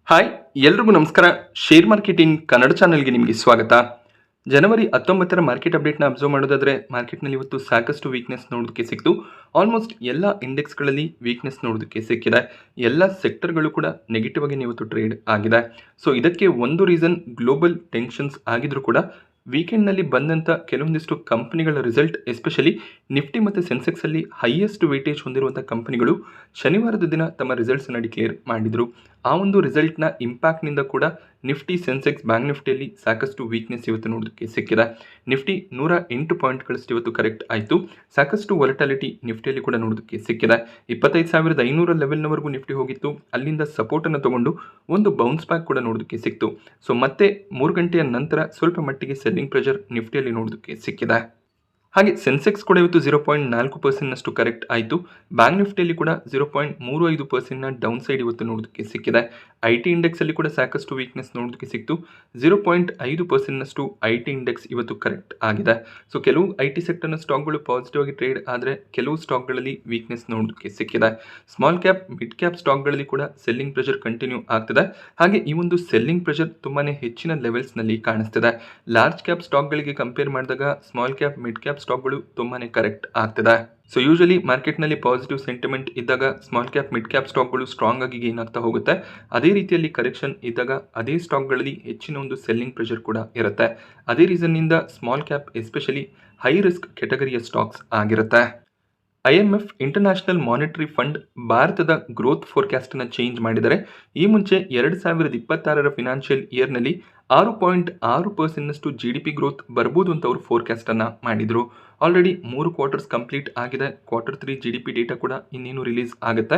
Hi ಎಲ್ರಿಗೂ ನಮಸ್ಕಾರ. Share market in Kannada ಚಾನೆಲ್ಗೆ ನಿಮಗೆ ಸ್ವಾಗತ. ಜನವರಿ 19ರ ಮಾರ್ಕೆಟ್ ಅಪ್ಡೇಟ್ನ ಅಬ್ಸರ್ವ್ ಮಾಡೋದಾದ್ರೆ ಮಾರ್ಕೆಟ್ನಲ್ಲಿ ಇವತ್ತು ಸಾಕಷ್ಟು ವೀಕ್ನೆಸ್ ನೋಡೋದಕ್ಕೆ ಸಿಕ್ತು. ಆಲ್ಮೋಸ್ಟ್ ಎಲ್ಲ ಇಂಡೆಕ್ಸ್ಗಳಲ್ಲಿ ವೀಕ್ನೆಸ್ ನೋಡೋದಕ್ಕೆ ಸಿಕ್ಕಿದೆ. ಎಲ್ಲ ಸೆಕ್ಟರ್ಗಳು ಕೂಡ ನೆಗೆಟಿವ್ ಆಗಿ ಇವತ್ತು ಟ್ರೇಡ್ ಆಗಿದೆ. ಸೊ ಇದಕ್ಕೆ ಒಂದು ರೀಸನ್ ಗ್ಲೋಬಲ್ ಟೆನ್ಷನ್ಸ್ ಆಗಿದ್ರು ಕೂಡ ವೀಕೆಂಡ್ನಲ್ಲಿ ಬಂದಂಥ ಕೆಲವೊಂದಿಷ್ಟು ಕಂಪನಿಗಳ ರಿಸಲ್ಟ್, ಎಸ್ಪೆಷಲಿ ನಿಫ್ಟಿ ಮತ್ತು ಸೆನ್ಸೆಕ್ಸಲ್ಲಿ ಹೈಯೆಸ್ಟ್ ವೇಟೇಜ್ ಹೊಂದಿರುವಂಥ ಕಂಪನಿಗಳು ಶನಿವಾರದ ದಿನ ತಮ್ಮ ರಿಸಲ್ಟ್ಸನ್ನು ಡಿಕ್ಲೇರ್ ಮಾಡಿದರು. ಆ ಒಂದು ರಿಸಲ್ಟ್ನ ಇಂಪ್ಯಾಕ್ಟ್ನಿಂದ ಕೂಡ ನಿಫ್ಟಿ, ಸೆನ್ಸೆಕ್ಸ್, ಬ್ಯಾಂಕ್ ನಿಫ್ಟಿಯಲ್ಲಿ ಸಾಕಷ್ಟು ವೀಕ್ನೆಸ್ ಇವತ್ತು ನೋಡೋದಕ್ಕೆ ಸಿಕ್ಕಿದೆ. ನಿಫ್ಟಿ 108 ಪಾಯಿಂಟ್ಗಳಷ್ಟು ಇವತ್ತು ಕರೆಕ್ಟ್ ಆಯಿತು. ಸಾಕಷ್ಟು ವೊಲಟಾಲಿಟಿ ನಿಫ್ಟಿಯಲ್ಲಿ ಕೂಡ ನೋಡೋದಕ್ಕೆ ಸಿಕ್ಕಿದೆ. 25,500 ಲೆವೆಲ್ನವರೆಗೂ ನಿಫ್ಟಿ ಹೋಗಿತ್ತು. ಅಲ್ಲಿಂದ ಸಪೋರ್ಟನ್ನು ತಗೊಂಡು ಒಂದು ಬೌನ್ಸ್ ಬ್ಯಾಕ್ ಕೂಡ ನೋಡೋದಕ್ಕೆ ಸಿಕ್ತು. ಸೊ ಮತ್ತೆ 3 ಗಂಟೆಯ ನಂತರ ಸ್ವಲ್ಪ ಮಟ್ಟಿಗೆ ಸೆಲ್ಲಿಂಗ್ ಪ್ರೆಷರ್ ನಿಫ್ಟಿಯಲ್ಲಿ ನೋಡೋದಕ್ಕೆ ಸಿಕ್ಕಿದೆ. ಹಾಗೆ ಸೆನ್ಸೆಕ್ಸ್ ಕೂಡ ಇವತ್ತು 0.4% ಕರೆಕ್ಟ್ ಆಯಿತು. ಬ್ಯಾಂಕ್ ನಿಫ್ಟಿಯಲ್ಲಿ ಕೂಡ 0.35% ಡೌನ್ ಸೈಡ್ ಇವತ್ತು ನೋಡೋದಕ್ಕೆ ಸಿಕ್ಕಿದೆ. IT ಇಂಡೆಕ್ಸಲ್ಲಿ ಕೂಡ ಸಾಕಷ್ಟು ವೀಕ್ನೆಸ್ ನೋಡೋದಕ್ಕೆ ಸಿಕ್ತು. 0.5% IT ಇಂಡೆಕ್ಸ್ ಇವತ್ತು ಕರೆಕ್ಟ್ ಆಗಿದೆ. ಸೊ ಕೆಲವು IT ಸೆಕ್ಟರ್ನ ಸ್ಟಾಕ್ಗಳು ಪಾಸಿಟಿವ್ ಆಗಿ ಟ್ರೇಡ್ ಆದರೆ ಕೆಲವು ಸ್ಟಾಕ್ಗಳಲ್ಲಿ ವೀಕ್ನೆಸ್ ನೋಡೋದಕ್ಕೆ ಸಿಕ್ಕಿದೆ. ಸ್ಮಾಲ್ ಕ್ಯಾಪ್, ಮಿಡ್ ಕ್ಯಾಪ್ ಸ್ಟಾಕ್ಗಳಲ್ಲಿ ಕೂಡ ಸೆಲ್ಲಿಂಗ್ ಪ್ರೆಷರ್ ಕಂಟಿನ್ಯೂ ಆಗ್ತಿದೆ. ಹಾಗೆ ಈ ಒಂದು ಸೆಲ್ಲಿಂಗ್ ಪ್ರೆಷರ್ ತುಂಬಾ ಹೆಚ್ಚಿನ ಲೆವೆಲ್ಸ್ನಲ್ಲಿ ಕಾಣಿಸ್ತಿದೆ. ಲಾರ್ಜ್ ಕ್ಯಾಪ್ ಸ್ಟಾಕ್ಗಳಿಗೆ ಕಂಪೇರ್ ಮಾಡಿದಾಗ ಸ್ಮಾಲ್ ಕ್ಯಾಪ್, ಮಿಡ್ ಕ್ಯಾಪ್ ಸ್ಟಾಕ್ಗಳು ತುಂಬಾ ಕರೆಕ್ಟ್ ಆಗ್ತಿದೆ. ಸೊ ಯೂಶಲಿ ಮಾರ್ಕೆಟ್ನಲ್ಲಿ ಪಾಸಿಟಿವ್ ಸೆಂಟಿಮೆಂಟ್ ಇದ್ದಾಗ ಸ್ಮಾಲ್ ಕ್ಯಾಪ್, ಮಿಡ್ ಕ್ಯಾಪ್ ಸ್ಟಾಕ್ಗಳು ಸ್ಟ್ರಾಂಗ್ ಆಗಿ ಗೇನ್ ಆಗ್ತಾ ಹೋಗುತ್ತೆ. ಅದೇ ರೀತಿಯಲ್ಲಿ ಕರೆಕ್ಷನ್ ಇದ್ದಾಗ ಅದೇ ಸ್ಟಾಕ್ಗಳಲ್ಲಿ ಹೆಚ್ಚಿನ ಒಂದು ಸೆಲ್ಲಿಂಗ್ ಪ್ರೆಷರ್ ಕೂಡ ಇರುತ್ತೆ. ಅದೇ ರೀಸನ್ನಿಂದ small cap especially high risk ಕೆಟಗರಿಯ ಸ್ಟಾಕ್ಸ್ ಆಗಿರುತ್ತೆ. IMF ಇಂಟರ್ನ್ಯಾಷನಲ್ ಮಾನಿಟರಿ ಫಂಡ್ ಭಾರತದ ಗ್ರೋತ್ ಫೋರ್ಕಾಸ್ಟನ್ನು ಚೇಂಜ್ ಮಾಡಿದರೆ ಈ ಮುಂಚೆ 2026ರ ಫಿನಾನ್ಷಿಯಲ್ ಇಯರ್ನಲ್ಲಿ 6.6% GDP ಗ್ರೋತ್ ಬರ್ಬೋದು ಅಂತ ಅವರು ಫೋರ್ಕಾಸ್ಟನ್ನು ಮಾಡಿದರು. ಆಲ್ರೆಡಿ 3 ಕ್ವಾರ್ಟರ್ಸ್ ಕಂಪ್ಲೀಟ್ ಆಗಿದೆ. Q3 GDP ಡೇಟಾ ಕೂಡ ಇನ್ನೇನು ರಿಲೀಸ್ ಆಗುತ್ತೆ.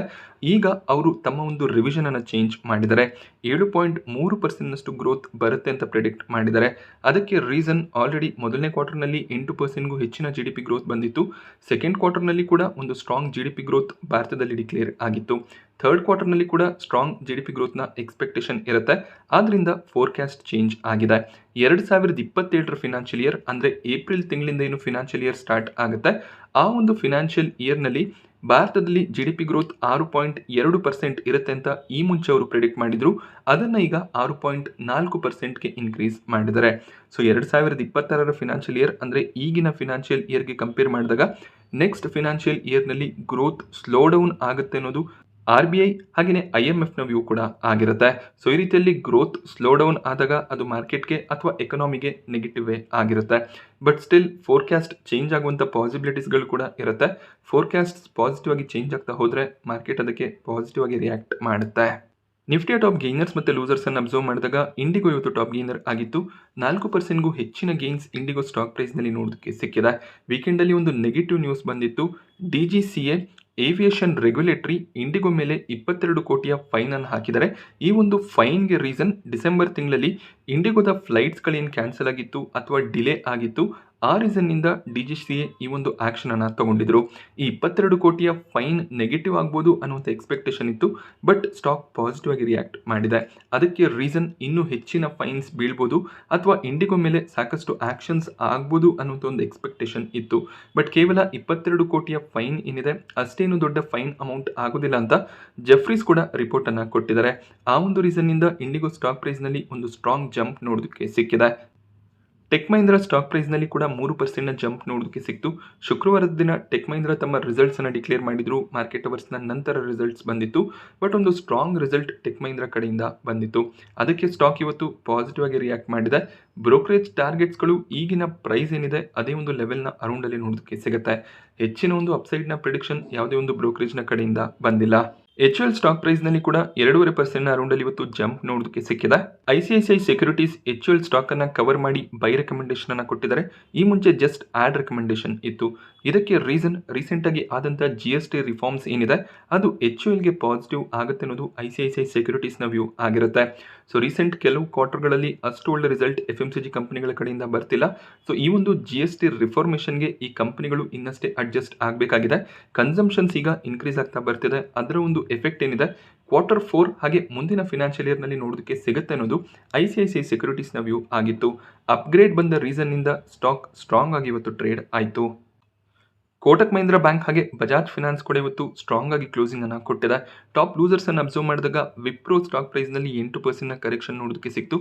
ಈಗ ಅವರು ತಮ್ಮ ಒಂದು ರಿವಿಷನನ್ನು ಚೇಂಜ್ ಮಾಡಿದ್ದಾರೆ. 7.3% ಗ್ರೋತ್ ಬರುತ್ತೆ ಅಂತ ಪ್ರೆಡಿಕ್ಟ್ ಮಾಡಿದ್ದಾರೆ. ಅದಕ್ಕೆ ರೀಸನ್ ಆಲ್ರೆಡಿ ಮೊದಲನೇ ಕ್ವಾರ್ಟರ್ನಲ್ಲಿ 8%ಗೂ ಹೆಚ್ಚಿನ GDP ಗ್ರೋತ್ ಬಂದಿತ್ತು. ಸೆಕೆಂಡ್ ಕ್ವಾರ್ಟರ್ನಲ್ಲಿ ಕೂಡ ಒಂದು ಸ್ಟ್ರಾಂಗ್ GDP ಗ್ರೋತ್ ಭಾರತದಲ್ಲಿ ಡಿಕ್ಲೇರ್ ಆಗಿತ್ತು. ಥರ್ಡ್ ಕ್ವಾರ್ಟರ್ನಲ್ಲಿ ಕೂಡ ಸ್ಟ್ರಾಂಗ್ GDP ಗ್ರೋತ್ನ ಎಕ್ಸ್ಪೆಕ್ಟೇಷನ್ ಇರುತ್ತೆ. ಆದ್ದರಿಂದ ಫೋರ್ಕಾಸ್ಟ್ ಚೇಂಜ್ ಆಗಿದೆ. 2027ರ ಫಿನಾನ್ಷಿಯಲ್ ಇಯರ್ ಅಂದರೆ ಏಪ್ರಿಲ್ ತಿಂಗಳಿಂದ ಏನು ಫಿನಾನ್ಷಿಯಲ್ ಇಯರ್ ಸ್ಟಾರ್ಟ್ ಆಗುತ್ತೆ, ಆ ಒಂದು ಫಿನಾನ್ಷಿಯಲ್ ಇಯರ್ನಲ್ಲಿ ಭಾರತದಲ್ಲಿ GDP ಗ್ರೋತ್ 6.2% ಇರುತ್ತೆ ಅಂತ ಈ ಮುಂಚೆ ಅವರು ಪ್ರೆಡಿಕ್ಟ್ ಮಾಡಿದ್ರು. ಅದನ್ನು ಈಗ 6.4%ಗೆ ಇನ್ಕ್ರೀಸ್ ಮಾಡಿದ್ದಾರೆ. ಸೊ 2026ರ ಫಿನಾನ್ಷಿಯಲ್ ಇಯರ್ ಅಂದರೆ ಈಗಿನ ಫಿನಾನ್ಷಿಯಲ್ ಇಯರ್ಗೆ ಕಂಪೇರ್ ಮಾಡಿದಾಗ ನೆಕ್ಸ್ಟ್ ಫಿನಾನ್ಷಿಯಲ್ ಇಯರ್ನಲ್ಲಿ ಗ್ರೋತ್ ಸ್ಲೋ ಡೌನ್ ಆಗುತ್ತೆ ಅನ್ನೋದು RBI ಹಾಗೆಯೇ IMFನ ವ್ಯೂ ಕೂಡ ಆಗಿರುತ್ತೆ. ಸೊ ಈ ರೀತಿಯಲ್ಲಿ ಗ್ರೋತ್ ಸ್ಲೋ ಡೌನ್ ಆದಾಗ ಅದು ಮಾರ್ಕೆಟ್ಗೆ ಅಥವಾ ಎಕನಾಮಿಗೆ ನೆಗೆಟಿವೇ ಆಗಿರುತ್ತೆ. ಬಟ್ ಸ್ಟಿಲ್ ಫೋರ್ಕಾಸ್ಟ್ ಚೇಂಜ್ ಆಗುವಂಥ ಪಾಸಿಬಿಲಿಟೀಸ್ಗಳು ಕೂಡ ಇರುತ್ತೆ. ಫೋರ್ಕಾಸ್ಟ್ ಪಾಸಿಟಿವ್ ಆಗಿ ಚೇಂಜ್ ಆಗ್ತಾ ಹೋದರೆ ಮಾರ್ಕೆಟ್ ಅದಕ್ಕೆ ಪಾಸಿಟಿವ್ ಆಗಿ ರಿಯಾಕ್ಟ್ ಮಾಡುತ್ತೆ. ನಿಫ್ಟಿಯ ಟಾಪ್ ಗೇನರ್ಸ್ ಮತ್ತು ಲೂಸರ್ಸನ್ನು ಅಬ್ಸರ್ವ್ ಮಾಡಿದಾಗ ಇಂಡಿಗೋ ಇವತ್ತು ಟಾಪ್ ಗೇನರ್ ಆಗಿತ್ತು. 4%ಗೂ ಹೆಚ್ಚಿನ ಗೇನ್ಸ್ ಇಂಡಿಗೋ ಸ್ಟಾಕ್ ಪ್ರೈಸ್ನಲ್ಲಿ ನೋಡೋದಕ್ಕೆ ಸಿಕ್ಕಿದೆ. ವೀಕೆಂಡಲ್ಲಿ ಒಂದು ನೆಗೆಟಿವ್ ನ್ಯೂಸ್ ಬಂದಿತ್ತು. DGCA ಏವಿಯೇಷನ್ ರೆಗ್ಯುಲೇಟರಿ ಇಂಡಿಗೋ ಮೇಲೆ 22 ಕೋಟಿಯ ಫೈನ್ ಅನ್ನು ಹಾಕಿದರೆ ಈ ಒಂದು ಫೈನ್ಗೆ ರೀಸನ್ ಡಿಸೆಂಬರ್ ತಿಂಗಳಲ್ಲಿ ಇಂಡಿಗೋದ ಫ್ಲೈಟ್ಸ್ಗಳೇನು ಕ್ಯಾನ್ಸಲ್ ಆಗಿತ್ತು ಅಥವಾ ಡಿಲೇ ಆಗಿತ್ತು, ಆ ರೀಸನ್ನಿಂದ DGCA ಈ ಒಂದು ಆ್ಯಕ್ಷನ್ ಅನ್ನು ತಗೊಂಡಿದ್ರು. ಈ 22 ಕೋಟಿಯ ಫೈನ್ ನೆಗೆಟಿವ್ ಆಗ್ಬೋದು ಅನ್ನುವಂಥ ಎಕ್ಸ್ಪೆಕ್ಟೇಷನ್ ಇತ್ತು. ಬಟ್ ಸ್ಟಾಕ್ ಪಾಸಿಟಿವ್ ಆಗಿ ರಿಯಾಕ್ಟ್ ಮಾಡಿದೆ. ಅದಕ್ಕೆ ರೀಸನ್ ಇನ್ನೂ ಹೆಚ್ಚಿನ ಫೈನ್ಸ್ ಬೀಳ್ಬೋದು ಅಥವಾ ಇಂಡಿಗೋ ಮೇಲೆ ಸಾಕಷ್ಟು ಆ್ಯಕ್ಷನ್ಸ್ ಆಗ್ಬೋದು ಅನ್ನುವಂಥ ಒಂದು ಎಕ್ಸ್ಪೆಕ್ಟೇಷನ್ ಇತ್ತು. ಬಟ್ ಕೇವಲ 22 ಕೋಟಿಯ ಫೈನ್ ಏನಿದೆ ಅಷ್ಟೇನು ದೊಡ್ಡ ಫೈನ್ ಅಮೌಂಟ್ ಆಗೋದಿಲ್ಲ ಅಂತ ಜೆಫ್ರೀಸ್ ಕೂಡ ರಿಪೋರ್ಟನ್ನು ಕೊಟ್ಟಿದ್ದಾರೆ. ಆ ಒಂದು ರೀಸನ್ನಿಂದ ಇಂಡಿಗೋ ಸ್ಟಾಕ್ ಪ್ರೈಸ್ನಲ್ಲಿ ಒಂದು ಸ್ಟ್ರಾಂಗ್ ಜಂಪ್ ನೋಡೋದಕ್ಕೆ ಸಿಕ್ಕಿದೆ. ಟೆಕ್ ಮಹೀಂದ್ರ ಸ್ಟಾಕ್ ಪ್ರೈಸ್ನಲ್ಲಿ ಕೂಡ 3% ಜಂಪ್ ನೋಡೋದಕ್ಕೆ ಸಿಕ್ತು. ಶುಕ್ರವಾರದ ದಿನ ಟೆಕ್ ಮಹೀಂದ್ರ ತಮ್ಮ ರಿಸಲ್ಟ್ಸನ್ನು ಡಿಕ್ಲೇರ್ ಮಾಡಿದ್ರು. ಮಾರ್ಕೆಟ್ ಅವರ್ಸ್ನ ನಂತರ ರಿಸಲ್ಟ್ಸ್ ಬಂದಿತ್ತು. ಬಟ್ ಒಂದು ಸ್ಟ್ರಾಂಗ್ ರಿಸಲ್ಟ್ ಟೆಕ್ ಮಹೀಂದ್ರ ಕಡೆಯಿಂದ ಬಂದಿತ್ತು. ಅದಕ್ಕೆ ಸ್ಟಾಕ್ ಇವತ್ತು ಪಾಸಿಟಿವ್ ಆಗಿ ರಿಯಾಕ್ಟ್ ಮಾಡಿದೆ. ಬ್ರೋಕರೇಜ್ ಟಾರ್ಗೆಟ್ಸ್ಗಳು ಈಗಿನ ಪ್ರೈಸ್ ಏನಿದೆ ಅದೇ ಒಂದು ಲೆವೆಲ್ನ ಅರೌಂಡಲ್ಲಿ ನೋಡೋದಕ್ಕೆ ಸಿಗುತ್ತೆ. ಹೆಚ್ಚಿನ ಒಂದು ಅಪ್ಸೈಡ್ನ ಪ್ರಿಡಿಕ್ಷನ್ ಯಾವುದೇ ಒಂದು ಬ್ರೋಕರೇಜ್ನ ಕಡೆಯಿಂದ ಬಂದಿಲ್ಲ. HUL ಸ್ಟಾಕ್ ಪ್ರೈಸ್ನಲ್ಲಿ ಕೂಡ 2.5% ಅರೌಂಡಲ್ಲಿ ಇವತ್ತು ಜಂಪ್ ನೋಡೋದಕ್ಕೆ ಸಿಕ್ಕಿದೆ. ICICI ಸೆಕ್ಯೂರಿಟೀಸ್ HUL ಸ್ಟಾಕನ್ನು ಕವರ್ ಮಾಡಿ ಬೈ ರೆಕಮೆಂಡೇಶನ್ ಅನ್ನು ಕೊಟ್ಟಿದ್ದಾರೆ. ಈ ಮುಂಚೆ ಜಸ್ಟ್ ಆಡ್ ರೆಕಮೆಂಡೇಶನ್ ಇತ್ತು. ಇದಕ್ಕೆ ರೀಸನ್ ರೀಸೆಂಟಾಗಿ ಆದಂಥ GST ರಿಫಾರ್ಮ್ಸ್ ಏನಿದೆ ಅದು HULಗೆ ಪಾಸಿಟಿವ್ ಆಗುತ್ತೆ ಅನ್ನೋದು ICICI ಸೆಕ್ಯೂರಿಟೀಸ್ನ ವ್ಯೂ ಆಗಿರುತ್ತೆ. ಸೊ ರೀಸೆಂಟ್ ಕೆಲವು ಕ್ವಾರ್ಟರ್ಗಳಲ್ಲಿ ಅಷ್ಟು ಒಳ್ಳೆ ರಿಸಲ್ಟ್ FMCG ಕಂಪನಿಗಳ ಕಡೆಯಿಂದ ಬರ್ತಿಲ್ಲ. ಸೊ ಈ ಒಂದು GST ರಿಫಾರ್ಮೇಷನ್ಗೆ ಈ ಕಂಪನಿಗಳು ಇನ್ನಷ್ಟೇ ಅಡ್ಜಸ್ಟ್ ಆಗಬೇಕಾಗಿದೆ. ಕನ್ಸಂಪ್ಷನ್ಸ್ ಈಗ ಇನ್ಕ್ರೀಸ್ ಆಗ್ತಾ ಬರ್ತಿದೆ. ಅದರ ಒಂದು ಎಫೆಕ್ಟ್ ಏನಿದೆ Q4 ಹಾಗೆ ಮುಂದಿನ ಫಿನಾನ್ಷಿಯಲ್ ಇಯರ್ನಲ್ಲಿ ನೋಡೋದಕ್ಕೆ ಸಿಗುತ್ತೆ ಅನ್ನೋದು ICICI ಸೆಕ್ಯೂರಿಟೀಸ್ನ ವ್ಯೂ ಆಗಿತ್ತು. ಅಪ್ಗ್ರೇಡ್ ಬಂದ ರೀಸನ್ನಿಂದ ಸ್ಟಾಕ್ ಸ್ಟ್ರಾಂಗ್ ಆಗಿ ಇವತ್ತು ಟ್ರೇಡ್ ಆಯಿತು. ಕೋಟಕ್ ಮಹೀಂದ್ರ ಬ್ಯಾಂಕ್ ಹಾಗೆ ಬಜಾಜ್ ಫಿನಾನ್ಸ್ ಕೂಡ ಇವತ್ತು ಸ್ಟ್ರಾಂಗ್ ಆಗಿ ಕ್ಲೋಸಿಂಗ್ ಅನ್ನ ಕೊಟ್ಟಿದೆ. ಟಾಪ್ ಲೂಸರ್ಸ್ ಅನ್ನು ಅಬ್ಸರ್ವ್ ಮಾಡಿದಾಗ ವಿಪ್ರೋ ಸ್ಟಾಕ್ ಪ್ರೈಸ್ ನಲ್ಲಿ 8% ಕರೆಕ್ಷನ್ ನೋಡೋದಕ್ಕೆ ಸಿಕ್ತು.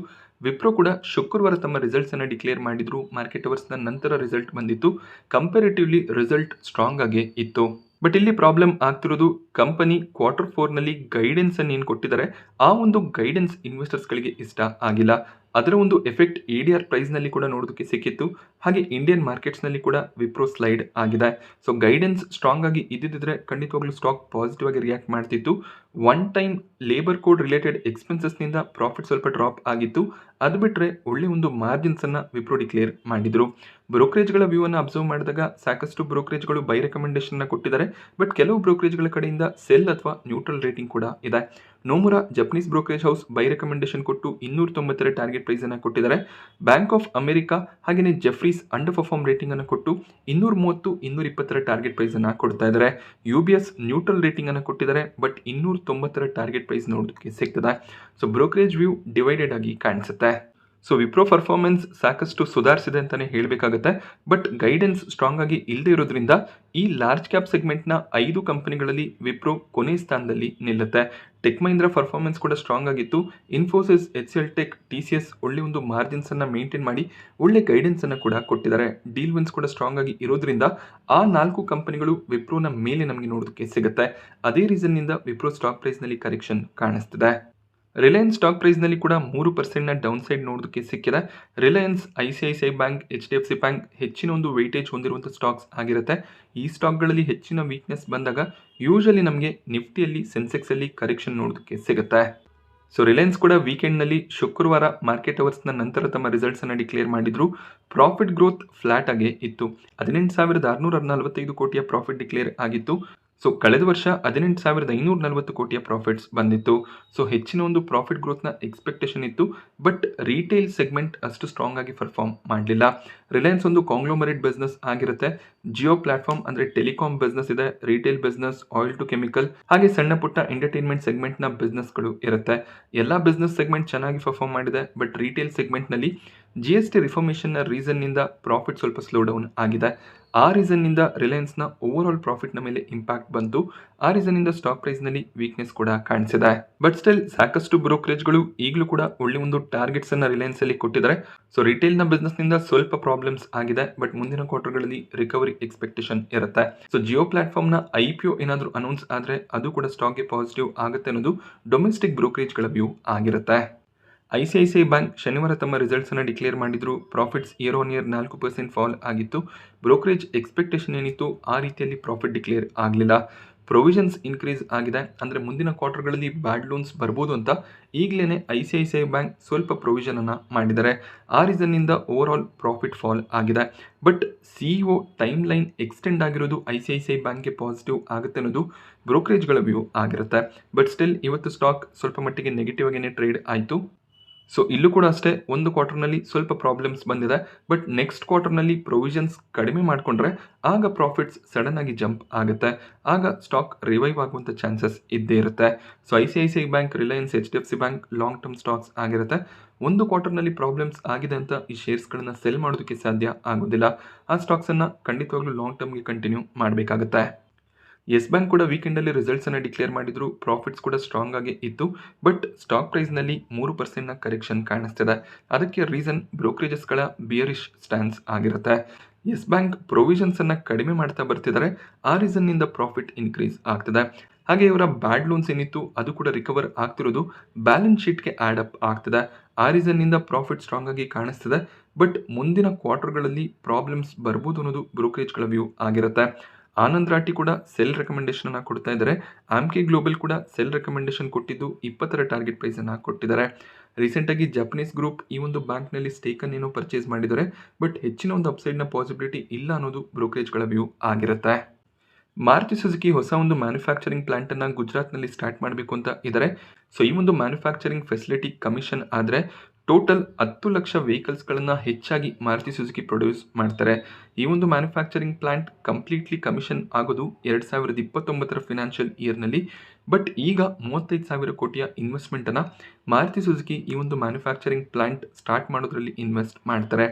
ವಿಪ್ರೋ ಕೂಡ ಶುಕ್ರವಾರ ತಮ್ಮ ರಿಸಲ್ಟ್ಸ್ ಅನ್ನ ಡಿಕ್ಲೇರ್ ಮಾಡಿದ್ರು. ಮಾರ್ಕೆಟ್ ಅವರ್ಸ್ ನ ನಂತರ ರಿಸಲ್ಟ್ ಬಂದಿತ್ತು. ಕಂಪೇರಿಟಿವ್ಲಿ ರಿಸಲ್ಟ್ ಸ್ಟ್ರಾಂಗ್ ಆಗಿ ಇತ್ತು. ಬಟ್ ಇಲ್ಲಿ ಪ್ರಾಬ್ಲಮ್ ಆಗ್ತಿರೋದು ಕಂಪನಿ Q4 ನಲ್ಲಿ ಗೈಡೆನ್ಸ್ ಅನ್ನು ಏನು ಕೊಟ್ಟಿದ್ದಾರೆ ಆ ಒಂದು ಗೈಡೆನ್ಸ್ ಇನ್ವೆಸ್ಟರ್ಸ್ ಗಳಿಗೆ ಇಷ್ಟ ಆಗಿಲ್ಲ. ಅದರ ಒಂದು ಎಫೆಕ್ಟ್ ADR ಪ್ರೈಸ್ ನಲ್ಲಿ ಕೂಡ ನೋಡೋದಕ್ಕೆ ಸಿಕ್ಕಿತ್ತು. ಹಾಗೆ ಇಂಡಿಯನ್ ಮಾರ್ಕೆಟ್ಸ್ ನಲ್ಲಿ ಕೂಡ ವಿಪ್ರೋ ಸ್ಲೈಡ್ ಆಗಿದೆ. ಸೊ ಗೈಡೆನ್ಸ್ ಸ್ಟ್ರಾಂಗ್ ಆಗಿ ಇದ್ದಿದ್ರೆ ಖಂಡಿತವಾಗ್ಲೂ ಸ್ಟಾಕ್ ಪಾಸಿಟಿವ್ ಆಗಿ ರಿಯಾಕ್ಟ್ ಮಾಡ್ತಿತ್ತು. One time labour code related expenses ನಿಂದ ಪ್ರಾಫಿಟ್ ಸ್ವಲ್ಪ ಡ್ರಾಪ್ ಆಗಿತ್ತು. ಅದು ಬಿಟ್ರೆ ಒಳ್ಳೆ ಒಂದು ಮಾರ್ಜಿನ್ಸ್ ಅನ್ನ ವಿಪ್ರೋ ಡಿಕ್ಲೇರ್ ಮಾಡಿದ್ರು. ಬ್ರೋಕರೇಜ್ಗಳ ವ್ಯೂ ಅನ್ನು ಅಬ್ಸರ್ವ್ ಮಾಡಿದಾಗ ಸಾಕಷ್ಟು ಬ್ರೋಕರೇಜ್ಗಳು ಬೈ ರೆಕಮೆಂಡೇಶನ್ ಕೊಟ್ಟಿದ್ದಾರೆ. ಬಟ್ ಕೆಲವು ಬ್ರೋಕರೇಜ್ಗಳ ಕಡೆಯಿಂದ ಸೆಲ್ ಅಥವಾ ನ್ಯೂಟ್ರಲ್ ರೇಟಿಂಗ್ ಕೂಡ ಇದೆ. Nomura Japanese brokerage house buy recommendation ಕೊಟ್ಟು 290 ಟಾರ್ಗೆಟ್ ಪ್ರೈಸ್ ಅನ್ನು ಕೊಟ್ಟಿದ್ದಾರೆ. ಬ್ಯಾಂಕ್ ಆಫ್ ಅಮೆರಿಕಾ ಹಾಗೆಯೇ ಜೆಫ್ರೀಸ್ ಅಂಡರ್ ಪರ್ಫಾರ್ಮ್ ರೇಟಿಂಗ್ ಅನ್ನು ಕೊಟ್ಟು 230 220 ಟಾರ್ಗೆಟ್ ಪ್ರೈಸ್ ಅನ್ನು ಕೊಡ್ತಾ ಇದ್ದಾರೆ. UBS ನ್ಯೂಟ್ರಲ್ ರೇಟಿಂಗ್ ಅನ್ನು ಕೊಟ್ಟಿದ್ದಾರೆ. ಬಟ್ 290 ಟಾರ್ಗೆಟ್ ಪ್ರೈಸ್ ನೋಡೋದಕ್ಕೆ ಸಿಗ್ತದೆ. ಸೊ ಬ್ರೋಕರೇಜ್ ವ್ಯೂ ಡಿವೈಡೆಡ್ ಆಗಿ ಕಾಣಿಸುತ್ತೆ. ಸೊ ವಿಪ್ರೋ ಪರ್ಫಾರ್ಮೆನ್ಸ್ ಸಾಕಷ್ಟು ಸುಧಾರಿಸಿದೆ ಅಂತಾನೆ ಹೇಳಬೇಕಾಗುತ್ತೆ. ಬಟ್ ಗೈಡೆನ್ಸ್ ಸ್ಟ್ರಾಂಗ್ ಆಗಿ ಇಲ್ಲದೆ ಇರೋದ್ರಿಂದ ಈ ಲಾರ್ಜ್ ಕ್ಯಾಪ್ ಸೆಗ್ಮೆಂಟ್ನ 5 ಕಂಪನಿಗಳಲ್ಲಿ ವಿಪ್ರೋ ಕೊನೆ ಸ್ಥಾನದಲ್ಲಿ ನಿಲ್ಲುತ್ತೆ. ಟೆಕ್ ಮಹೀಂದ್ರ ಪರ್ಫಾರ್ಮೆನ್ಸ್ ಕೂಡ ಸ್ಟ್ರಾಂಗ್ ಆಗಿತ್ತು. ಇನ್ಫೋಸಿಸ್, HCL ಟೆಕ್, TCS ಒಳ್ಳೆ ಒಂದು ಮಾರ್ಜಿನ್ಸ್ ಅನ್ನ ಮೇಂಟೈನ್ ಮಾಡಿ ಒಳ್ಳೆ ಗೈಡೆನ್ಸ್ ಅನ್ನ ಕೂಡ ಕೊಟ್ಟಿದ್ದಾರೆ. ಡೀಲ್ ವಿನ್ಸ್ ಕೂಡ ಸ್ಟ್ರಾಂಗ್ ಆಗಿ ಇರೋದ್ರಿಂದ ಆ 4 ಕಂಪನಿಗಳು ವಿಪ್ರೋನ ಮೇಲೆ ನಮಗೆ ನೋಡೋದಕ್ಕೆ ಸಿಗುತ್ತೆ. ಅದೇ ರೀಸನ್ ನಿಂದ ವಿಪ್ರೋ ಸ್ಟಾಕ್ ಪ್ರೈಸ್ ನಲ್ಲಿ ಕರೆಕ್ಷನ್ ಕಾಣಿಸ್ತಿದೆ. ರಿಲಯನ್ಸ್ ಸ್ಟಾಕ್ ಪ್ರೈಸ್ ನಲ್ಲಿ ಕೂಡ 3% ಡೌನ್ ಸೈಡ್ ನೋಡೋದಕ್ಕೆ ಸಿಕ್ಕಿದೆ. Reliance, ICICI bank, HDFC bank ಹೆಚ್ಚಿನ ಒಂದು ವೆಯ್ಟೇಜ್ ಹೊಂದಿರುವಂತಹ ಸ್ಟಾಕ್ಸ್ ಆಗಿರುತ್ತೆ. ಈ ಸ್ಟಾಕ್ಗಳಲ್ಲಿ ಹೆಚ್ಚಿನ ವೀಕ್ನೆಸ್ ಬಂದಾಗ ಯೂಶಲಿ ನಮಗೆ ನಿಫ್ಟಿಯಲ್ಲಿ, ಸೆನ್ಸೆಕ್ಸ್ ಅಲ್ಲಿ ಕರೆಕ್ಷನ್ ನೋಡೋದಕ್ಕೆ ಸಿಗುತ್ತೆ. ಸೊ ರಿಲಯನ್ಸ್ ಕೂಡ ವೀಕೆಂಡ್ ನಲ್ಲಿ ಶುಕ್ರವಾರ ಮಾರ್ಕೆಟ್ ಅವರ್ಸ್ ನ ನಂತರ ತಮ್ಮ ರಿಸಲ್ಟ್ಸ್ ಅನ್ನ ಡಿಕ್ಲೇರ್ ಮಾಡಿದ್ರು. ಪ್ರಾಫಿಟ್ ಗ್ರೋತ್ ಫ್ಲಾಟ್ ಆಗಿ ಇತ್ತು. 18,645 ಕೋಟಿಯ ಪ್ರಾಫಿಟ್ ಡಿಕ್ಲೇರ್ ಆಗಿತ್ತು. ಸೊ ಕಳೆದ ವರ್ಷ 18,540 ಕೋಟಿಯ ಪ್ರಾಫಿಟ್ಸ್ ಬಂದಿತ್ತು. ಸೊ ಹೆಚ್ಚಿನ ಒಂದು ಪ್ರಾಫಿಟ್ ಗ್ರೋತ್ನ ಎಕ್ಸ್ಪೆಕ್ಟೇಷನ್ ಇತ್ತು. ಬಟ್ ರಿಟೇಲ್ ಸೆಗ್ಮೆಂಟ್ ಅಷ್ಟು ಸ್ಟ್ರಾಂಗ್ ಆಗಿ ಪರ್ಫಾರ್ಮ್ ಮಾಡಲಿಲ್ಲ. ರಿಲಯನ್ಸ್ ಒಂದು ಕಾಂಗ್ಲೋಮರೇಟ್ ಬಿಸ್ನೆಸ್ ಆಗಿರುತ್ತೆ. ಜಿಯೋ ಪ್ಲಾಟ್ಫಾರ್ಮ್ ಅಂದ್ರೆ ಟೆಲಿಕಾಂ ಬಿಸ್ನೆಸ್ ಇದೆ, retail business, oil to chemical, ಹಾಗೆ ಸಣ್ಣ ಪುಟ್ಟ ಎಂಟರ್ಟೈನ್ಮೆಂಟ್ ಸೆಗ್ಮೆಂಟ್ ನ ಬಿಸ್ನೆಸ್ಗಳು ಇರುತ್ತೆ. ಎಲ್ಲಾ ಬಿಸ್ನೆಸ್ ಸೆಗ್ಮೆಂಟ್ ಚೆನ್ನಾಗಿ ಪರ್ಫಾರ್ಮ್ ಮಾಡಿದೆ. ಬಟ್ ರಿಟೇಲ್ ಸೆಗ್ಮೆಂಟ್ ನಲ್ಲಿ GST ರಿಫಾರ್ಮೇಷನ್ ನ ರೀಸನ್ ನಿಂದ ಪ್ರಾಫಿಟ್ ಸ್ವಲ್ಪ ಸ್ಲೋ ಡೌನ್ ಆಗಿದೆ. ಆ ರೀಸನ್ ನಿಂದ ರಿಲಯನ್ಸ್ ನ ಓವರ್ ಆಲ್ ಪ್ರಾಫಿಟ್ ನ ಮೇಲೆ ಇಂಪ್ಯಾಕ್ಟ್ ಬಂತು. ಆ ರೀಸನ್ ನಿಂದ ಸ್ಟಾಕ್ ಪ್ರೈಸ್ ನಲ್ಲಿ ವೀಕ್ನೆಸ್ ಕೂಡ ಕಾಣಿಸಿದೆ. ಬಟ್ ಸ್ಟಿಲ್ ಸಾಕಷ್ಟು ಬ್ರೋಕರೇಜ್ಗಳು ಈಗಲೂ ಕೂಡ ಒಳ್ಳೆ ಒಂದು ಟಾರ್ಗೆಟ್ಸ್ ಅನ್ನ ರಿಲಯನ್ಸ್ ಅಲ್ಲಿ ಕೊಟ್ಟಿದ್ದಾರೆ. ಸೊ ರಿಟೇಲ್ ನ ಬಿಸ್ನೆಸ್ ನಿಂದ ಸ್ವಲ್ಪ ಪ್ರಾಬ್ಲಮ್ಸ್ ಆಗಿದೆ. ಬಟ್ ಮುಂದಿನ ಕ್ವಾರ್ಟರ್ಗಳಲ್ಲಿ ರಿಕವರಿ ಎಕ್ಸ್ಪೆಕ್ಟೇಷನ್ ಇರುತ್ತೆ. ಸೊ ಜಿಯೋ ಪ್ಲಾಟ್ಫಾರ್ಮ್ ನ IPO ಏನಾದರೂ ಅನೌನ್ಸ್ ಆದ್ರೆ ಅದು ಕೂಡ ಸ್ಟಾಕ್ ಗೆ ಪಾಸಿಟಿವ್ ಆಗುತ್ತೆ ಅನ್ನೋದು ಡೊಮೆಸ್ಟಿಕ್ ಬ್ರೋಕರೇಜ್ಗಳ ವ್ಯೂ ಆಗಿರುತ್ತೆ. ICICI ಬ್ಯಾಂಕ್ ಶನಿವಾರ ತಮ್ಮ ರಿಸಲ್ಟ್ಸ್ ಅನ್ನು ಡಿಕ್ಲೇರ್ ಮಾಡಿದ್ರು. Profits year on year 4% fall ಆಗಿತ್ತು. ಬ್ರೋಕರೇಜ್ ಎಕ್ಸ್ಪೆಕ್ಟೇಷನ್ ಏನಿತ್ತು ಆ ರೀತಿಯಲ್ಲಿ ಪ್ರಾಫಿಟ್ ಡಿಕ್ಲೇರ್ ಆಗಲಿಲ್ಲ. ಪ್ರೊವಿಷನ್ಸ್ ಇನ್ಕ್ರೀಸ್ ಆಗಿದೆ. ಅಂದರೆ ಮುಂದಿನ ಕ್ವಾರ್ಟರ್ಗಳಲ್ಲಿ ಬ್ಯಾಡ್ ಲೋನ್ಸ್ ಬರ್ಬೋದು ಅಂತ ಈಗಲೇ ICICI ಬ್ಯಾಂಕ್ ಸ್ವಲ್ಪ ಪ್ರೊವಿಷನ್ ಅನ್ನು ಮಾಡಿದ್ದಾರೆ. ಆ ರೀಸನ್ ನಿಂದ ಓವರ್ ಆಲ್ ಪ್ರಾಫಿಟ್ ಫಾಲ್ ಆಗಿದೆ. But CEO time line extend ಆಗಿರೋದು ICICI ಬ್ಯಾಂಕ್ಗೆ ಪಾಸಿಟಿವ್ ಆಗುತ್ತೆ ಅನ್ನೋದು ಬ್ರೋಕರೇಜ್ಗಳ ವ್ಯೂ ಆಗಿರುತ್ತೆ. ಬಟ್ ಸ್ಟಿಲ್ ಇವತ್ತು ಸ್ಟಾಕ್ ಸ್ವಲ್ಪ ಮಟ್ಟಿಗೆ ನೆಗೆಟಿವ್ ಆಗಿನೇ ಟ್ರೇಡ್ ಆಯಿತು. ಸೊ ಇಲ್ಲೂ ಕೂಡ ಅಷ್ಟೇ ಒಂದು ಕ್ವಾರ್ಟರ್ನಲ್ಲಿ ಸ್ವಲ್ಪ ಪ್ರಾಬ್ಲಮ್ಸ್ ಬಂದಿದೆ. ಬಟ್ ನೆಕ್ಸ್ಟ್ ಕ್ವಾರ್ಟರ್ನಲ್ಲಿ ಪ್ರೊವಿಷನ್ಸ್ ಕಡಿಮೆ ಮಾಡಿಕೊಂಡ್ರೆ ಆಗ ಪ್ರಾಫಿಟ್ಸ್ ಸಡನ್ ಆಗಿ ಜಂಪ್ ಆಗುತ್ತೆ. ಆಗ ಸ್ಟಾಕ್ ರಿವೈವ್ ಆಗುವಂಥ ಚಾನ್ಸಸ್ ಇದ್ದೇ ಇರುತ್ತೆ. So ICICI bank, Reliance, HDFC bank long term stocks ಆಗಿರುತ್ತೆ. ಒಂದು ಕ್ವಾರ್ಟರ್ನಲ್ಲಿ ಪ್ರಾಬ್ಲಮ್ಸ್ ಆಗಿದೆ ಅಂತ ಈ ಶೇರ್ಸ್ಗಳನ್ನು ಸೆಲ್ ಮಾಡೋದಕ್ಕೆ ಸಾಧ್ಯ ಆಗೋದಿಲ್ಲ. ಆ ಸ್ಟಾಕ್ಸನ್ನು ಖಂಡಿತವಾಗ್ಲೂ ಲಾಂಗ್ ಟರ್ಮ್ಗೆ ಕಂಟಿನ್ಯೂ ಮಾಡಬೇಕಾಗುತ್ತೆ. ಯೆಸ್ ಬ್ಯಾಂಕ್ ಕೂಡ ವೀಕೆಂಡಲ್ಲಿ ರಿಸಲ್ಟ್ಸ್ ಅನ್ನು ಡಿಕ್ಲೇರ್ ಮಾಡಿದ್ರು. ಪ್ರಾಫಿಟ್ಸ್ ಕೂಡ ಸ್ಟ್ರಾಂಗ್ ಆಗಿ ಇತ್ತು. ಬಟ್ ಸ್ಟಾಕ್ ಪ್ರೈಸ್ನಲ್ಲಿ 3% ಕರೆಕ್ಷನ್ ಕಾಣಿಸ್ತಿದೆ. ಅದಕ್ಕೆ ರೀಸನ್ ಬ್ರೋಕರೇಜಸ್ಗಳ ಬಿಯರಿಶ್ ಸ್ಟ್ಯಾನ್ಸ್ ಆಗಿರುತ್ತೆ. ಯೆಸ್ ಬ್ಯಾಂಕ್ ಪ್ರೊವಿಷನ್ಸ್ ಅನ್ನ ಕಡಿಮೆ ಮಾಡ್ತಾ ಬರ್ತಿದ್ದಾರೆ. ಆ ರೀಸನ್ ನಿಂದ ಪ್ರಾಫಿಟ್ ಇನ್ಕ್ರೀಸ್ ಆಗ್ತಿದೆ. ಹಾಗೆ ಇವರ ಬ್ಯಾಡ್ ಲೋನ್ಸ್ ಏನಿತ್ತು ಅದು ಕೂಡ ರಿಕವರ್ ಆಗ್ತಿರೋದು ಬ್ಯಾಲೆನ್ಸ್ ಶೀಟ್ಗೆ ಆಡ್ ಅಪ್ ಆಗ್ತಿದೆ. ಆ ರೀಸನ್ ನಿಂದ ಪ್ರಾಫಿಟ್ ಸ್ಟ್ರಾಂಗ್ ಆಗಿ ಕಾಣಿಸ್ತಿದೆ. ಬಟ್ ಮುಂದಿನ ಕ್ವಾರ್ಟರ್ಗಳಲ್ಲಿ ಪ್ರಾಬ್ಲಮ್ಸ್ ಬರ್ಬೋದು ಅನ್ನೋದು ಬ್ರೋಕರೇಜ್ಗಳ ವ್ಯೂ ಆಗಿರುತ್ತೆ. ಆನಂದ್ ರಾಠಿ ಕೂಡ ಸೆಲ್ ರೆಕಮೆಂಡೇಶನ್ ಅನ್ನ ಕೊಡ್ತಾ ಇದ್ದಾರೆ. ಆಮ್ಕೆ ಗ್ಲೋಬಲ್ ಕೂಡ ಸೆಲ್ ರೆಕಮೆಂಡೇಶನ್ ಕೊಟ್ಟಿದ್ದು 20 ಟಾರ್ಗೆಟ್ ಪ್ರೈಸ್ ಅನ್ನ ಕೊಟ್ಟಿದ್ದಾರೆ. ರೀಸೆಂಟ್ ಆಗಿ ಜಪನೀಸ್ ಗ್ರೂಪ್ ಈ ಒಂದು ಬ್ಯಾಂಕ್ ನಲ್ಲಿ ಸ್ಟೇಕ್ ಅನ್ನು ಏನೋ ಪರ್ಚೇಸ್ ಮಾಡಿದ್ದಾರೆ. ಬಟ್ ಹೆಚ್ಚಿನ ಒಂದು ಅಪ್ಸೈಡ್ ನ ಪಾಸಿಬಿಲಿಟಿ ಇಲ್ಲ ಅನ್ನೋದು ಬ್ರೋಕರೇಜ್ಗಳ ವ್ಯೂ ಆಗಿರುತ್ತೆ. ಮಾರುತಿ ಸುಜುಕಿ ಹೊಸ ಒಂದು ಮ್ಯಾನುಫ್ಯಾಕ್ಚರಿಂಗ್ ಪ್ಲಾಂಟ್ ಅನ್ನ ಗುಜರಾತ್ನಲ್ಲಿ ಸ್ಟಾರ್ಟ್ ಮಾಡಬೇಕು ಅಂತ ಇದ್ದಾರೆ. ಸೊ ಈ ಒಂದು ಮ್ಯಾನುಫ್ಯಾಕ್ಚರಿಂಗ್ ಫೆಸಿಲಿಟಿ ಕಮಿಷನ್ ಆದರೆ ಟೋಟಲ್ 10 ಲಕ್ಷ ವೆಹಿಕಲ್ಸ್ಗಳನ್ನು ಹೆಚ್ಚಾಗಿ ಮಾರುತಿ ಸುಜುಕಿ ಪ್ರೊಡ್ಯೂಸ್ ಮಾಡ್ತಾರೆ. ಈ ಒಂದು ಮ್ಯಾನುಫ್ಯಾಕ್ಚರಿಂಗ್ ಪ್ಲಾಂಟ್ ಕಂಪ್ಲೀಟ್ಲಿ ಕಮಿಷನ್ ಆಗೋದು 2029 ಫಿನಾನ್ಷಿಯಲ್ ಇಯರ್ನಲ್ಲಿ. ಬಟ್ ಈಗ 35,000 ಕೋಟಿಯ ಇನ್ವೆಸ್ಟ್ಮೆಂಟನ್ನು ಮಾರುತಿ ಸುಜುಕಿ ಈ ಒಂದು ಮ್ಯಾನುಫ್ಯಾಕ್ಚರಿಂಗ್ ಪ್ಲಾಂಟ್ ಸ್ಟಾರ್ಟ್ ಮಾಡೋದ್ರಲ್ಲಿ ಇನ್ವೆಸ್ಟ್ ಮಾಡ್ತಾರೆ.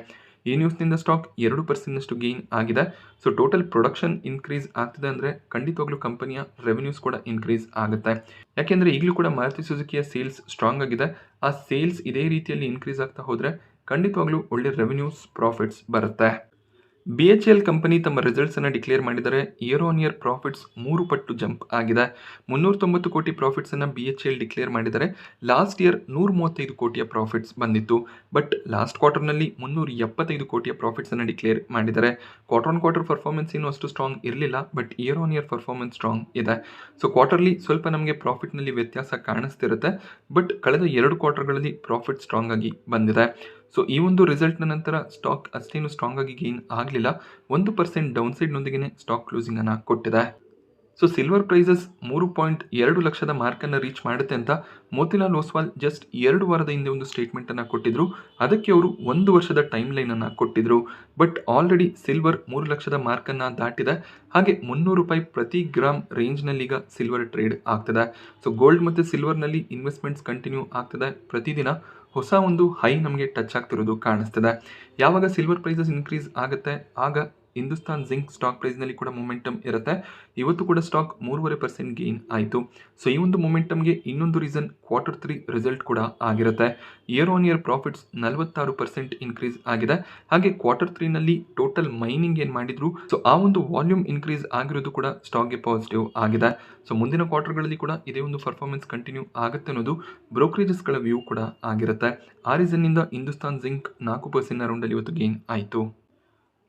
ಈ ನ್ಯೂಸ್ನಿಂದ ಸ್ಟಾಕ್ 2% ಗೇನ್ ಆಗಿದೆ. ಸೊ ಟೋಟಲ್ ಪ್ರೊಡಕ್ಷನ್ ಇನ್ಕ್ರೀಸ್ ಆಗ್ತಿದೆ ಅಂದರೆ ಖಂಡಿತವಾಗ್ಲೂ ಕಂಪನಿಯ ರೆವೆನ್ಯೂಸ್ ಕೂಡ ಇನ್ಕ್ರೀಸ್ ಆಗುತ್ತೆ. ಯಾಕೆಂದರೆ ಈಗಲೂ ಕೂಡ ಮಾರುತಿ ಸುಜುಕಿಯ ಸೇಲ್ಸ್ ಸ್ಟ್ರಾಂಗ್ ಆಗಿದೆ. ಆ ಸೇಲ್ಸ್ ಇದೇ ರೀತಿಯಲ್ಲಿ ಇನ್ಕ್ರೀಸ್ ಆಗ್ತಾ ಹೋದರೆ ಖಂಡಿತವಾಗ್ಲೂ ಒಳ್ಳೆ ರೆವೆನ್ಯೂಸ್ ಪ್ರಾಫಿಟ್ಸ್ ಬರುತ್ತೆ. BHEL ಕಂಪನಿ ತಮ್ಮ ರಿಸಲ್ಟ್ಸ್ ಅನ್ನು ಡಿಕ್ಲೇರ್ ಮಾಡಿದರೆ ಇಯರ್ ಆನ್ ಇಯರ್ ಪ್ರಾಫಿಟ್ಸ್ 3 ಪಟ್ಟು ಜಂಪ್ ಆಗಿದೆ. 390 ಕೋಟಿ ಪ್ರಾಫಿಟ್ಸ್ ಅನ್ನು BHEL ಡಿಕ್ಲೇರ್ ಮಾಡಿದರೆ ಲಾಸ್ಟ್ ಇಯರ್ 135 ಕೋಟಿಯ ಪ್ರಾಫಿಟ್ಸ್ ಬಂದಿತ್ತು. ಬಟ್ ಲಾಸ್ಟ್ ಕ್ವಾರ್ಟರ್ನಲ್ಲಿ 375 ಕೋಟಿಯ ಪ್ರಾಫಿಟ್ಸ್ ಅನ್ನು ಡಿಕ್ಲೇರ್ ಮಾಡಿದ್ದಾರೆ. ಕ್ವಾರ್ಟರ್ ಆನ್ ಕ್ವಾರ್ಟರ್ ಪರ್ಫಾರ್ಮೆನ್ಸ್ ಏನು ಅಷ್ಟು ಸ್ಟ್ರಾಂಗ್ ಇರಲಿಲ್ಲ, but year on year performance strong ಇದೆ. ಸೊ ಕ್ವಾರ್ಟರ್ಲಿ ಸ್ವಲ್ಪ ನಮಗೆ ಪ್ರಾಫಿಟ್ನಲ್ಲಿ ವ್ಯತ್ಯಾಸ ಕಾಣಿಸ್ತಿರುತ್ತೆ, ಬಟ್ ಕಳೆದ 2 ಕ್ವಾರ್ಟರ್ಗಳಲ್ಲಿ ಪ್ರಾಫಿಟ್ ಸ್ಟ್ರಾಂಗ್ ಆಗಿ ಬಂದಿದೆ. ಸೊ ಈ ಒಂದು ರಿಸಲ್ಟ್ನ ನಂತರ ಸ್ಟಾಕ್ ಅಷ್ಟೇನು ಸ್ಟ್ರಾಂಗ್ ಆಗಿ ಗೇನ್ ಆಗಲಿಲ್ಲ. 1% ಡೌನ್ಸೈಡ್ನೊಂದಿಗೆ ಸ್ಟಾಕ್ ಕ್ಲೋಸಿಂಗ್ ಅನ್ನು ಕೊಟ್ಟಿದೆ. ಸೊ ಸಿಲ್ವರ್ ಪ್ರೈಸಸ್ 3.2 ಲಕ್ಷದ ಮಾರ್ಕನ್ನು ರೀಚ್ ಮಾಡುತ್ತೆ ಅಂತ ಮೋತಿಲಾಲ್ ಓಸ್ವಾಲ್ ಜಸ್ಟ್ 2 ವಾರದ ಹಿಂದೆ ಒಂದು ಸ್ಟೇಟ್ಮೆಂಟನ್ನು ಕೊಟ್ಟಿದ್ರು. ಅದಕ್ಕೆ ಅವರು 1 ವರ್ಷದ ಟೈಮ್ ಲೈನನ್ನು ಕೊಟ್ಟಿದ್ರು. ಬಟ್ ಆಲ್ರೆಡಿ ಸಿಲ್ವರ್ 3 ಲಕ್ಷದ ಮಾರ್ಕನ್ನು ದಾಟಿದೆ. ಹಾಗೆ ₹300 ಪ್ರತಿ ಗ್ರಾಮ್ ರೇಂಜ್ನಲ್ಲಿ ಈಗ ಸಿಲ್ವರ್ ಟ್ರೇಡ್ ಆಗ್ತದೆ. ಸೊ ಗೋಲ್ಡ್ ಮತ್ತು ಸಿಲ್ವರ್ನಲ್ಲಿ ಇನ್ವೆಸ್ಟ್ಮೆಂಟ್ಸ್ ಕಂಟಿನ್ಯೂ ಆಗ್ತದೆ. ಪ್ರತಿದಿನ ಹೊಸ ಒಂದು ಹೈ ನಮಗೆ ಟಚ್ ಆಗ್ತಿರೋದು ಕಾಣಿಸ್ತಿದೆ. ಯಾವಾಗ ಸಿಲ್ವರ್ ಪ್ರೈಸಸ್ ಇನ್ಕ್ರೀಸ್ ಆಗುತ್ತೆ ಆಗ ಹಿಂದೂಸ್ತಾನ್ ಜಿಂಕ್ ಸ್ಟಾಕ್ ಪ್ರೈಸ್ನಲ್ಲಿ ಕೂಡ ಮೊಮೆಂಟಮ್ ಇರುತ್ತೆ. ಇವತ್ತು ಕೂಡ ಸ್ಟಾಕ್ 3.5% ಗೇನ್ ಆಯಿತು. ಸೊ ಈ ಒಂದು ಮೊಮೆಂಟಮ್ಗೆ ಇನ್ನೊಂದು ರೀಸನ್ Q3 ರಿಸಲ್ಟ್ ಕೂಡ ಆಗಿರುತ್ತೆ. Year on year profits 46% increase ಆಗಿದೆ. ಹಾಗೆ Q3ನಲ್ಲಿ ಟೋಟಲ್ ಮೈನಿಂಗ್ ಏನು ಮಾಡಿದ್ರು, ಸೊ ಆ ಒಂದು ವಾಲ್ಯೂಮ್ ಇನ್ಕ್ರೀಸ್ ಆಗಿರೋದು ಕೂಡ ಸ್ಟಾಕ್ಗೆ ಪಾಸಿಟಿವ್ ಆಗಿದೆ. ಸೊ ಮುಂದಿನ ಕ್ವಾರ್ಟರ್ಗಳಲ್ಲಿ ಕೂಡ ಇದೇ ಒಂದು ಪರ್ಫಾರ್ಮೆನ್ಸ್ ಕಂಟಿನ್ಯೂ ಆಗುತ್ತೆ ಅನ್ನೋದು ಬ್ರೋಕರೇಜಸ್ಗಳ ವ್ಯೂ ಕೂಡ ಆಗಿರುತ್ತೆ. ಆ ರೀಸನ್ನಿಂದ ಹಿಂದೂಸ್ತಾನ್ ಜಿಂಕ್ 4% ರೌಂಡಲ್ಲಿ ಇವತ್ತು ಗೇನ್ ಆಯಿತು.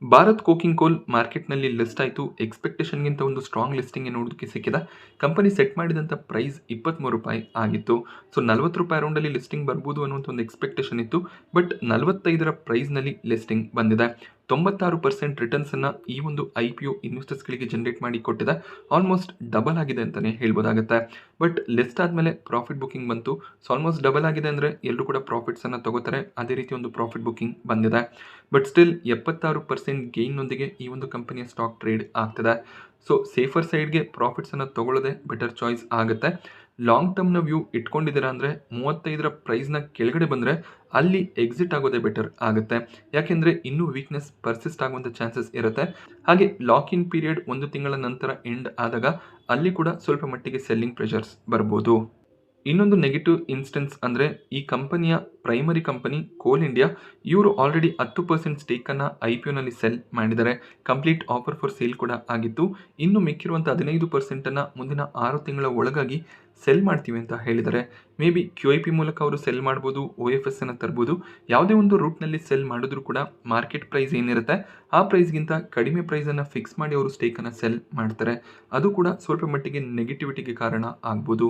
ಭಾರತ್ ಕೋಕಿಂಗ್ ಕೋಲ್ ಮಾರ್ಕೆಟ್ನಲ್ಲಿ ಲಿಸ್ಟ್ ಆಯಿತು. ಎಕ್ಸ್ಪೆಕ್ಟೇಷನ್ಗಿಂತ ಒಂದು ಸ್ಟ್ರಾಂಗ್ ಲಿಸ್ಟಿಂಗ್ ನೋಡೋದಕ್ಕೆ ಸಿಕ್ಕಿದೆ. ಕಂಪನಿ ಸೆಟ್ ಮಾಡಿದಂಥ ಪ್ರೈಸ್ ₹23 ಆಗಿತ್ತು. ಸೊ ₹40 ರೌಂಡಲ್ಲಿ ಲಿಸ್ಟಿಂಗ್ ಬರ್ಬೋದು ಅನ್ನುವಂಥ ಒಂದು ಎಕ್ಸ್ಪೆಕ್ಟೇಷನ್ ಇತ್ತು. ಬಟ್ 45 ಪ್ರೈಸ್ನಲ್ಲಿ ಲಿಸ್ಟಿಂಗ್ ಬಂದಿದೆ. 96% ರಿಟರ್ನ್ಸನ್ನು ಈ ಒಂದು IPO ಇನ್ವೆಸ್ಟರ್ಸ್ಗಳಿಗೆ ಜನರೇಟ್ ಮಾಡಿ ಕೊಟ್ಟಿದೆ. ಆಲ್ಮೋಸ್ಟ್ ಡಬಲ್ ಆಗಿದೆ ಅಂತಲೇ ಹೇಳ್ಬೋದಾಗುತ್ತೆ. ಬಟ್ ಲಿಸ್ಟ್ ಆದಮೇಲೆ ಪ್ರಾಫಿಟ್ ಬುಕಿಂಗ್ ಬಂತು. ಸೊ ಆಲ್ಮೋಸ್ಟ್ ಡಬಲ್ ಆಗಿದೆ ಅಂದರೆ ಎಲ್ಲರೂ ಕೂಡ ಪ್ರಾಫಿಟ್ಸನ್ನು ತಗೋತಾರೆ. ಅದೇ ರೀತಿ ಒಂದು ಪ್ರಾಫಿಟ್ ಬುಕಿಂಗ್ ಬಂದಿದೆ. ಬಟ್ ಸ್ಟಿಲ್ 76% ಗೇನ್ನೊಂದಿಗೆ ಈ ಒಂದು ಕಂಪನಿಯ ಸ್ಟಾಕ್ ಟ್ರೇಡ್ ಆಗ್ತದೆ. ಸೊ ಸೇಫರ್ ಸೈಡ್ಗೆ ಪ್ರಾಫಿಟ್ಸನ್ನು ತಗೊಳ್ಳೋದೇ ಬೆಟರ್ ಚಾಯ್ಸ್ ಆಗುತ್ತೆ. ಲಾಂಗ್ ಟರ್ಮ್ನ ವ್ಯೂ ಇಟ್ಕೊಂಡಿದ್ದೀರಾ ಅಂದರೆ 35 ಪ್ರೈಸ್ನ ಕೆಳಗಡೆ ಬಂದರೆ ಅಲ್ಲಿ ಎಕ್ಸಿಟ್ ಆಗೋದೇ ಬೆಟರ್ ಆಗುತ್ತೆ. ಯಾಕೆಂದರೆ ಇನ್ನೂ ವೀಕ್ನೆಸ್ ಪರ್ಸಿಸ್ಟ್ ಆಗುವಂಥ ಚಾನ್ಸಸ್ ಇರುತ್ತೆ. ಹಾಗೆ ಲಾಕ್ ಇನ್ ಪೀರಿಯಡ್ 1 ತಿಂಗಳ ನಂತರ ಎಂಡ್ ಆದಾಗ ಅಲ್ಲಿ ಕೂಡ ಸ್ವಲ್ಪ ಮಟ್ಟಿಗೆ ಸೆಲ್ಲಿಂಗ್ ಪ್ರೆಷರ್ಸ್ ಬರ್ಬೋದು. ಇನ್ನೊಂದು ನೆಗೆಟಿವ್ ಇನ್ಸ್ಟೆನ್ಸ್ ಅಂದರೆ ಈ ಕಂಪನಿಯ ಪ್ರೈಮರಿ ಕಂಪನಿ ಕೋಲ್ ಇಂಡಿಯಾ, ಇವರು ಆಲ್ರೆಡಿ 10% ಸ್ಟೇಕನ್ನು IPOನಲ್ಲಿ ಸೆಲ್ ಮಾಡಿದ್ದಾರೆ. ಕಂಪ್ಲೀಟ್ ಆಫರ್ ಫಾರ್ ಸೇಲ್ ಕೂಡ ಆಗಿತ್ತು. ಇನ್ನು ಮಿಕ್ಕಿರುವಂಥ 15% ಮುಂದಿನ 6 ತಿಂಗಳ ಒಳಗಾಗಿ ಸೆಲ್ ಮಾಡ್ತೀವಿ ಅಂತ ಹೇಳಿದ್ದಾರೆ. ಮೇ ಬಿ QIP ಮೂಲಕ ಅವರು ಸೆಲ್ ಮಾಡ್ಬೋದು, OFS ಅನ್ನು ತರ್ಬೋದು. ಯಾವುದೇ ಒಂದು ರೂಟ್ನಲ್ಲಿ ಸೆಲ್ ಮಾಡಿದ್ರು ಕೂಡ ಮಾರ್ಕೆಟ್ ಪ್ರೈಸ್ ಏನಿರುತ್ತೆ ಆ ಪ್ರೈಸ್ಗಿಂತ ಕಡಿಮೆ ಪ್ರೈಸನ್ನು ಫಿಕ್ಸ್ ಮಾಡಿ ಅವರು ಸ್ಟೇಕನ್ನು ಸೆಲ್ ಮಾಡ್ತಾರೆ. ಅದು ಕೂಡ ಸ್ವಲ್ಪ ಮಟ್ಟಿಗೆ ನೆಗೆಟಿವಿಟಿಗೆ ಕಾರಣ ಆಗ್ಬೋದು.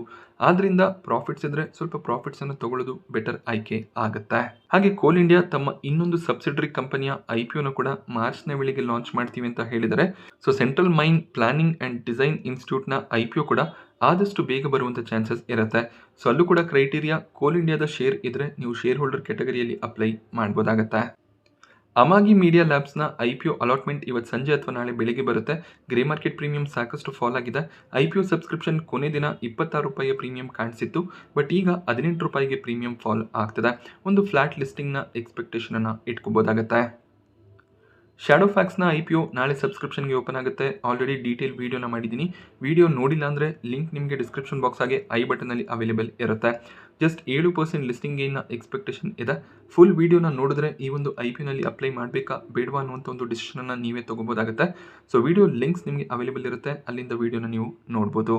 ಆದ್ದರಿಂದ ಪ್ರಾಫಿಟ್ಸ್ ಇದ್ದರೆ ಸ್ವಲ್ಪ ಪ್ರಾಫಿಟ್ಸನ್ನು ತಗೊಳ್ಳೋದು ಬೆಟರ್ ಆಯ್ಕೆ ಆಗುತ್ತೆ. ಹಾಗೆ ಕೋಲ್ ಇಂಡಿಯಾ ತಮ್ಮ ಇನ್ನೊಂದು ಸಬ್ಸಿಡರಿ ಕಂಪನಿಯ IPOನ ಕೂಡ ಮಾರ್ಚ್ನ ವೇಳೆಗೆ ಲಾಂಚ್ ಮಾಡ್ತೀವಿ ಅಂತ ಹೇಳಿದ್ದಾರೆ. So central mine planning and design ಇನ್ಸ್ಟಿಟ್ಯೂಟ್ನ IPO ಕೂಡ ಆದಷ್ಟು ಬೇಗ ಬರುವಂಥ ಚಾನ್ಸಸ್ ಇರುತ್ತೆ. ಸೊ ಅಲ್ಲೂ ಕೂಡ ಕ್ರೈಟೀರಿಯಾ ಕೋಲ್ ಇಂಡಿಯಾದ ಶೇರ್ ಇದ್ದರೆ ನೀವು ಶೇರ್ ಹೋಲ್ಡರ್ ಕ್ಯಾಟಗರಿಯಲ್ಲಿ ಅಪ್ಲೈ ಮಾಡ್ಬೋದಾಗತ್ತೆ. ಅಮಾಗಿ ಮೀಡಿಯಾ ಲ್ಯಾಬ್ಸ್ನ IPO ಅಲಾಟ್ಮೆಂಟ್ ಇವತ್ತು ಸಂಜೆ ಅಥವಾ ನಾಳೆ ಬೆಳಿಗ್ಗೆ ಬರುತ್ತೆ. ಗ್ರೇ ಮಾರ್ಕೆಟ್ ಪ್ರೀಮಿಯಂ ಸಾಕಷ್ಟು ಫಾಲ್ ಆಗಿದೆ. IPO ಸಬ್ಸ್ಕ್ರಿಪ್ಷನ್ ಕೊನೆ ದಿನ ₹26 ಪ್ರೀಮಿಯಂ ಕಾಣಿಸಿತ್ತು. ಬಟ್ ಈಗ ₹18 ಪ್ರೀಮಿಯಂ ಫಾಲ್ ಆಗ್ತದೆ. ಒಂದು ಫ್ಲಾಟ್ ಲಿಸ್ಟಿಂಗ್ನ ಎಕ್ಸ್ಪೆಕ್ಟೇಷನನ್ನು ಇಟ್ಕೋಬೋದಾಗತ್ತೆ. ಶ್ಯಾಡೋ ಫ್ಯಾಕ್ಸ್ನ IPO ನಾಳೆ ಸಬ್ಸ್ಕ್ರಿಪ್ಷನ್ಗೆ ಓಪನ್ ಆಗುತ್ತೆ. ಆಲ್ರೆಡಿ ಡೀಟೇಲ್ ವೀಡಿಯೋನ ಮಾಡಿದ್ದೀನಿ. ವಿಡಿಯೋ ನೋಡಿಲ್ಲ ಅಂದರೆ ಲಿಂಕ್ ನಿಮಗೆ ಡಿಸ್ಕ್ರಿಪ್ಷನ್ ಬಾಕ್ಸ್ ಹಾಗೆ ಐ ಬಟನಲ್ಲಿ ಅವೈಲೇಬಲ್ ಇರುತ್ತೆ. ಜಸ್ಟ್ 7% ಲಿಸ್ಟಿಂಗ್ ಗೇನ್ನ ಎಕ್ಸ್ಪೆಕ್ಟೇಷನ್ ಇದೆ. ಫುಲ್ ವಿಡಿಯೋನ ನೋಡಿದ್ರೆ ಈ ಒಂದು IPOನಲ್ಲಿ ಅಪ್ಲೈ ಮಾಡಬೇಕಾ ಬೇಡವಾ ಅನ್ನುವಂಥ ಒಂದು ಡಿಸಿಷನನ್ನು ನೀವೇ ತೊಗೋಬೋದಾಗುತ್ತೆ. ಸೊ ವಿಡಿಯೋ ಲಿಂಕ್ಸ್ ನಿಮಗೆ ಅವೈಲೇಬಲ್ ಇರುತ್ತೆ, ಅಲ್ಲಿಂದ ವಿಡಿಯೋನ ನೀವು ನೋಡ್ಬೋದು.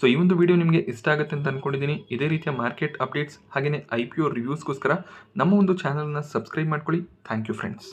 ಸೊ ಈ ಒಂದು ವಿಡಿಯೋ ನಿಮಗೆ ಇಷ್ಟ ಆಗುತ್ತೆ ಅಂತ ಅಂದ್ಕೊಂಡಿದ್ದೀನಿ. ಇದೇ ರೀತಿಯ ಮಾರ್ಕೆಟ್ ಅಪ್ಡೇಟ್ಸ್ ಹಾಗೆಯೇ IPO ರಿವ್ಯೂಸ್ಗೋಸ್ಕರ ನಮ್ಮ ಒಂದು ಚಾನಲ್ನ ಸಬ್ಸ್ಕ್ರೈಬ್ ಮಾಡ್ಕೊಳ್ಳಿ. Thank you friends.